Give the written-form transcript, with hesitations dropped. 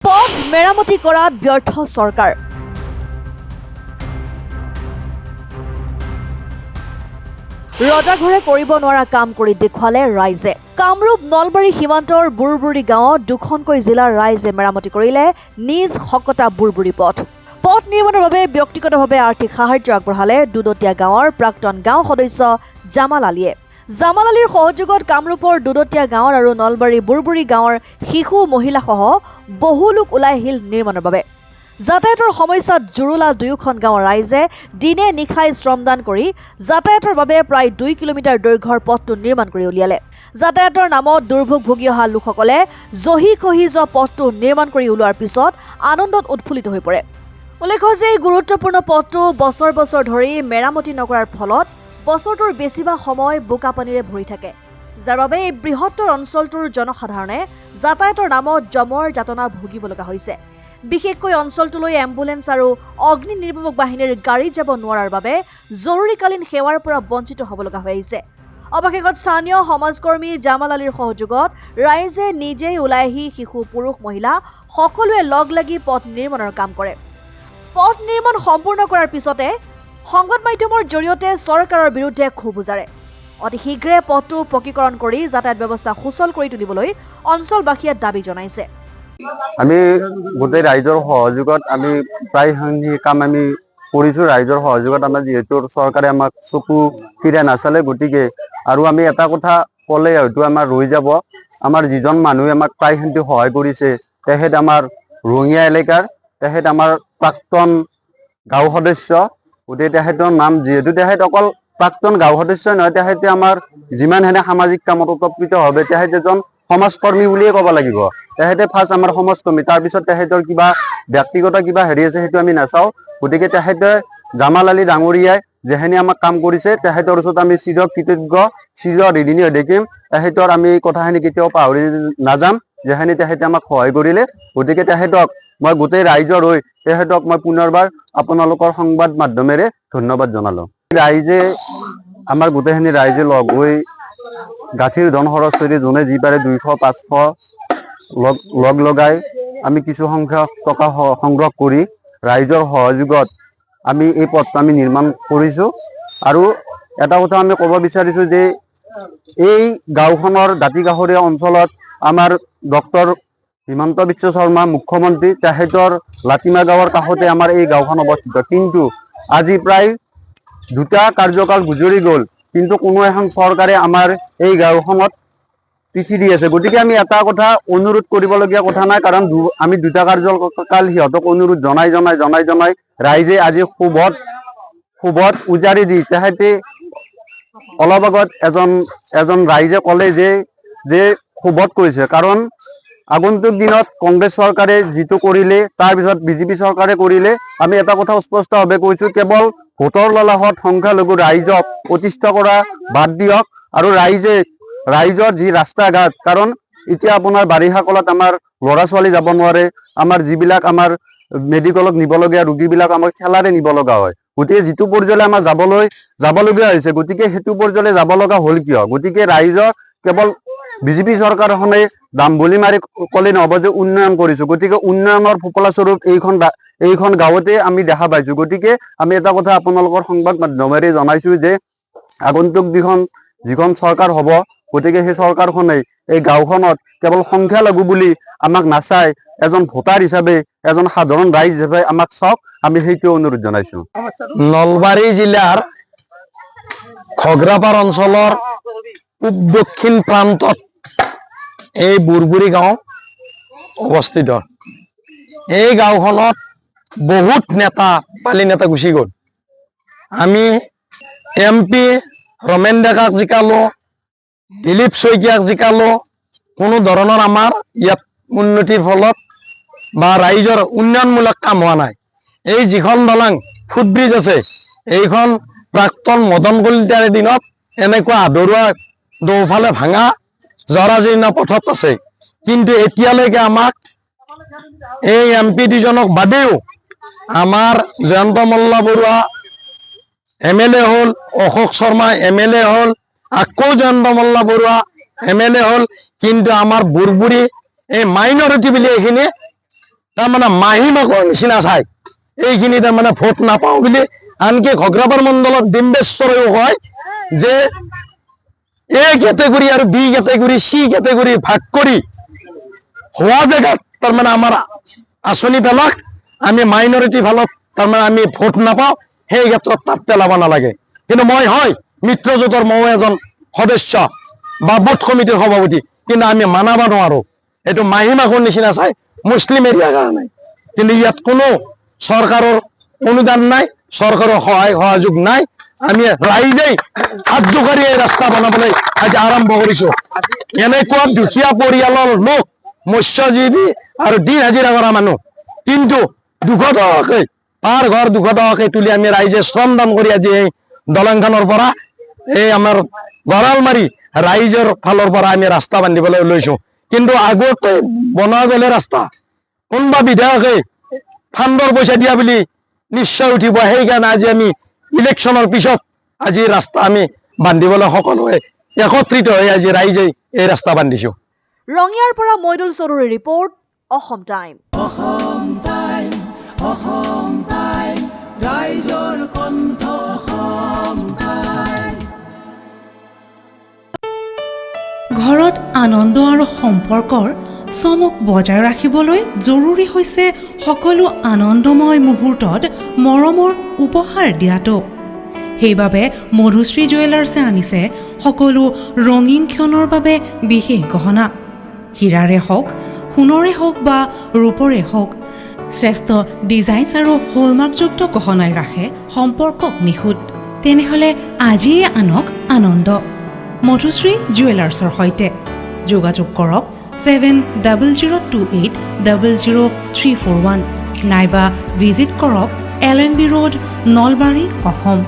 পথ মেৰামতি কৰাত ব্যৰ্থ চৰকাৰ। ৰজাঘৰে কৰিব নোৱাৰা কাম কৰি দেখুৱালে ৰাইজে। কামৰূপ নলবাৰী সীমান্তৰ বুৰবুৰী গাঁৱত দুখনকৈ জিলাৰ ৰাইজে মেৰামতি কৰিলে নিজ শকতা বুৰবুৰী পথ। পথ নিৰ্মাণৰ বাবে ব্যক্তিগতভাৱে আৰ্থিক সাহায্য আগবঢ়ালে দুদতীয়া গাঁৱৰ প্ৰাক্তন গাঁও সদস্য জামাল আলীয়ে। জামাল আলীৰ সহযোগত কামৰূপৰ দুদতীয়া গাঁৱৰ আৰু নলবাৰী বুৰবুৰী গাঁৱৰ শিশু মহিলাসহ বহু লোক ওলাই আহিল নিৰ্মাণৰ বাবে। যাতায়াতৰ সমস্যাত জুৰুলা দুয়োখন গাঁৱৰ ৰাইজে দিনে নিশাই শ্ৰমদান কৰি যাতায়াতৰ বাবে প্ৰায় 2 কিলোমিটাৰ দৈৰ্ঘ্যৰ পথটো নিৰ্মাণ কৰি উলিয়ালে। যাতায়াতৰ নামত দুৰ্ভোগ ভুগি অহা লোকসকলে জহি খহি যোৱা পথটো নিৰ্মাণ কৰি ওলোৱাৰ পিছত আনন্দত উৎফুল্লিত হৈ পৰে। উল্লেখ্য যে এই গুৰুত্বপূৰ্ণ পথটো বছৰ বছৰ ধৰি মেৰামতি নকৰাৰ ফলত বছৰটোৰ বেছিভাগ সময় বোকা পানীৰে ভৰি থাকে, যাৰ বাবে এই বৃহত্তৰ অঞ্চলটোৰ জনসাধাৰণে যাতায়াতৰ নামত জমৰ যাতনা ভুগিব লগা হৈছে। বিশেষকৈ অঞ্চলটোলৈ এম্বুলেন্স আৰু অগ্নি নিৰ্বাপক বাহিনীৰ গাড়ী যাব নোৱাৰাৰ বাবে জৰুৰীকালীন সেৱাৰ পৰা বঞ্চিত হ'ব লগা হৈ আহিছে। অৱশেষত স্থানীয় সমাজকৰ্মী জামাল আলীৰ সহযোগত ৰাইজে নিজেই ওলাই আহি শিশু পুৰুষ মহিলা সকলোৱে লগ লাগি পথ নিৰ্মাণৰ কাম কৰে। পথ নিৰ্মাণ সম্পূৰ্ণ কৰাৰ পিছতে সংবাদ মাধ্যমৰ জৰিয়তে চৰকাৰৰ বিৰুদ্ধে ক্ষোভ উজাৰে। অতি শীঘ্ৰে পথটো পকীকৰণ কৰি যাতায়াত ব্যৱস্থা সুচল কৰি তুলিবলৈ অঞ্চলবাসীয়ে দাবী জনাইছে। আমি গোটেই ৰাইজৰ সহযোগত আমি প্ৰায়খিনি কাম আমি কৰিছোঁ। ৰাইজৰ সহযোগত আমাৰ যিহেতু চৰকাৰে আমাক চকু ফিৰাই নাচালে, গতিকে আৰু আমি এটা কথা ক'লে হয়তো আমাৰ ৰৈ যাব, আমাৰ যিজন মানুহে আমাক প্ৰায়খিনি সহায় কৰিছে তেখেত আমাৰ ৰঙিয়া এলেকাৰ, তেখেত আমাৰ প্ৰাক্তন গাঁও সদস্য। গতিকে তেখেতৰ নাম যিহেতু তেখেত অকল প্ৰাক্তন গাঁও সদস্যই নহয়, তেখেতে আমাৰ যিমানখিনি সামাজিক কামত ওতঃপ্ৰোতভাৱে তেখেত এজন সমাজকৰ্মী বুলিয়ে ক'ব লাগিব। তেখেতে ফাৰ্ষ্ট আমাৰ সমাজকৰ্মী, তাৰপিছত তেখেতৰ কিবা ব্যক্তিগত কিবা হেৰি আছে সেইটো আমি নাচাওঁ। গতিকে তেখেতে জামাল আলী ডাঙৰীয়াই যেখিনি আমাক কাম কৰিছে তেখেতৰ ওচৰত আমি চিৰ কৃতজ্ঞ, চিৰ ঋণী হৈ থাকিম। তেখেতৰ আমি এই কথাখিনি কেতিয়াও পাহৰি নাযাম যেখিনি তেখেতে আমাক সহায় কৰিলে। গতিকে তেখেতক মই গোটেই ৰাইজৰ হৈ তেখেতক মই পুনৰবাৰ আপোনালোকৰ সংবাদ মাধ্যমেৰে ধন্যবাদ জনালোঁ। ৰাইজে আমাৰ গোটেইখিনি ৰাইজে লগ হৈ গাঁঠিৰ ধন খৰচ কৰি যোনে যি পাৰে 200-500 লগ লগাই আমি কিছু সংখ্যক টকা সংগ্ৰহ কৰি ৰাইজৰ সহযোগত আমি এই পথটো আমি নিৰ্মাণ কৰিছোঁ। আৰু এটা কথা আমি ক'ব বিচাৰিছোঁ যে এই গাঁওখনৰ দাঁতিকাষৰীয়া অঞ্চলত আমাৰ ডক্টৰ হিমন্ত বিশ্ব শৰ্মা মুখ্যমন্ত্ৰী, তেখেতৰ লাতিমা গাঁৱৰ কাষতে আমাৰ এই গাঁওখন অৱস্থিত। কিন্তু আজি প্ৰায় 2টা কাৰ্যকাল গুজৰি গ'ল, কিন্তু কোনো এখন চৰকাৰে আমাৰ এই গাঁওখনত পিঠি দি আছে। গতিকে আমি এটা কথা অনুৰোধ কৰিবলগীয়া কথা নাই, কাৰণ আমি 2টা কাৰ্যকাল সিহঁতক অনুৰোধ জনাই ৰাইজে আজি শুভত উজাৰি দি তেখেতে অলপ আগত এজন ৰাইজে ক'লে যে শুভত কৈছে, কাৰণ আগন্তুক দিনত কংগ্ৰেছ চৰকাৰে যিটো কৰিলে তাৰপিছত বিজেপি চৰকাৰে কৰিলে। আমি এটা কথা স্পষ্টভাৱে কৈছোঁ, কেৱল ভোটৰ লালাহত সংখ্যালঘু ৰাইজক অতিষ্ঠ কৰা বাদ দিয়ক আৰু ৰাইজৰ যি ৰাস্তা ঘাট, কাৰণ এতিয়া আপোনাৰ বাৰিষা কালত আমাৰ ল'ৰা ছোৱালী যাব নোৱাৰে, আমাৰ যিবিলাক আমাৰ মেডিকেলত নিবলগীয়া ৰোগীবিলাক আমাৰ ঠেলাৰে নিব লগা হয়। গতিকে যিটো পৰ্যায়লৈ আমাৰ যাবলগীয়া হৈছে, গতিকে সেইটো পৰ্যায়লৈ যাব লগা হ'ল কিয়? গতিকে ৰাইজৰ কেৱল বিজেপি চৰকাৰখনে দাম বুলি মাৰি ক'লে নহ'ব যে উন্নয়ন কৰিছোঁ। গতিকে উন্নয়নৰ ফলাস্বৰূপ এইখন গাঁৱতে আমি দেখা পাইছোঁ। গতিকে আমি এটা কথা আপোনালোকৰ সংবাদ মাধ্যমেৰে জনাইছোঁ যে আগন্তুক যিখন চৰকাৰ হ'ব, গতিকে সেই চৰকাৰখনে এই গাঁওখনত কেৱল সংখ্যালঘু বুলি আমাক নাচায়, এজন ভোটাৰ হিচাপে, এজন সাধাৰণ ৰাইজ হিচাপে আমাক চাওক, আমি সেইটো অনুৰোধ জনাইছোঁ। নলবাৰী জিলাৰ ঘগ্ৰাপাৰ অঞ্চলৰ পূব দক্ষিণ প্ৰান্তত এই বুৰবুৰী গাঁও অৱস্থিত। এই গাঁওখনত বহুত পালি নেতা গুচি গ'ল। আমি MP ৰমেন ডেকাক জিকালোঁ, দিলীপ শইকীয়াক জিকালোঁ, কোনো ধৰণৰ আমাৰ ইয়াত উন্নতিৰ ফলত বা ৰাইজৰ উন্নয়নমূলক কাম হোৱা নাই। এই যিখন দলং ফুটব্ৰিজ আছে, এইখন প্ৰাক্তন মদন কলিতাৰ দিনত এনেকুৱা আধৰুৱা দুফালে ভাঙা জৰাজীৰ্ণ পথত আছে। কিন্তু এতিয়ালৈকে আমাক এই MP দুজনক বাদেও আমাৰ জয়ন্ত মল্ল বৰুৱা MLA হ'ল, অশোক শৰ্মা MLA হ'ল, আকৌ জয়ন্ত মল্ল বৰুৱা MLA হ'ল, কিন্তু আমাৰ বুৰবুৰী এই মাইনৰিটি বুলি এইখিনি তাৰমানে মাহী মাকৰ নিচিনা চাই এইখিনি তাৰমানে ভোট নাপাওঁ বুলি আনকি ঘগ্ৰাপাৰ মণ্ডলত ডিম্বেশ্বৰেও কয় যে এ কেটেগৰী আৰু বি কেটেগৰী চি কেটেগৰী ভাগ কৰি হোৱা জেগাত তাৰমানে আমাৰ আঁচনি পেলাক আমি মাইনৰিটি ফালত তাৰমানে আমি ভোট নাপাওঁ সেই ক্ষেত্ৰত তাত পেলাব নালাগে কিন্তু মই হয় মিত্ৰজোঁটৰ ময়ো এজন সদস্য বা বুথ কমিটিৰ সভাপতি কিন্তু আমি মানাব নোৱাৰো এইটো মাহী মাকৰ নিচিনা চাই মুছলিম এৰিয়াৰ কাৰণে কিন্তু ইয়াত কোনো চৰকাৰৰ অনুদান নাই চৰকাৰৰ সহায় সহযোগ নাই আমি ৰাইজেই হাত জোকাৰি এই ৰাস্তা বনাবলৈ আজি আৰম্ভ কৰিছো এনেকুৱা দুখীয়া পৰিয়ালৰ লোক মৎস্যজীৱী আৰু দিন হাজিৰা কৰা মানুহ কিন্তু 200 টকাকৈ পাৰ ঘৰ 200 টকাকৈ তুলি আমি ৰাইজে শ্ৰমদান কৰি আজি এই দলংখনৰ পৰা এই আমাৰ গড়ালমাৰি ৰাইজৰ ফালৰ পৰা আমি ৰাস্তা বান্ধিবলৈ লৈছো কিন্তু আগতে বনোৱা গ'লে ৰাস্তা কোনোবা বিধায়কে ফাণ্ডৰ পইচা দিয়া বুলি নিশ্চয় উঠিব সেইকাৰণে আজি আমি ইলেকশ্যনৰ পিছত আজি ৰাস্তা আমি বান্ধিবলৈ সকলোৱে একত্ৰিত হৈ আজি ৰাইজে এই ৰাস্তা বান্ধিছো ৰঙিয়াৰ পৰা মইদুল চৌধুৰীৰ ৰিপৰ্ট অসম টাইম ৰাইজৰ কণ্ঠ ঘৰত আনন্দ আৰু সম্পৰ্কৰ চমক বজাই ৰাখিবলৈ জৰুৰী হৈছে সকলো আনন্দময় মুহূৰ্তত মৰমৰ উপহাৰ দিয়াটো সেইবাবে মধুশ্ৰী জুৱেলাৰ্ছে আনিছে সকলো ৰঙীন ক্ষণৰ বাবে বিশেষ গহনা হীৰাৰে হওক সোণৰে হওক বা ৰূপৰে হওক শ্ৰেষ্ঠ ডিজাইনছ আৰু হলমাৰ্কযুক্ত গহনাই ৰাখে সম্পৰ্কক নিখুঁত তেনেহ'লে আজিয়ে আনক আনন্দ মধুশ্ৰী জুৱেলাৰ্ছৰ সৈতে যোগাযোগ কৰক 7002800341 নাইবা ভিজিট কৰক LNB ৰোড নলবাৰী অসম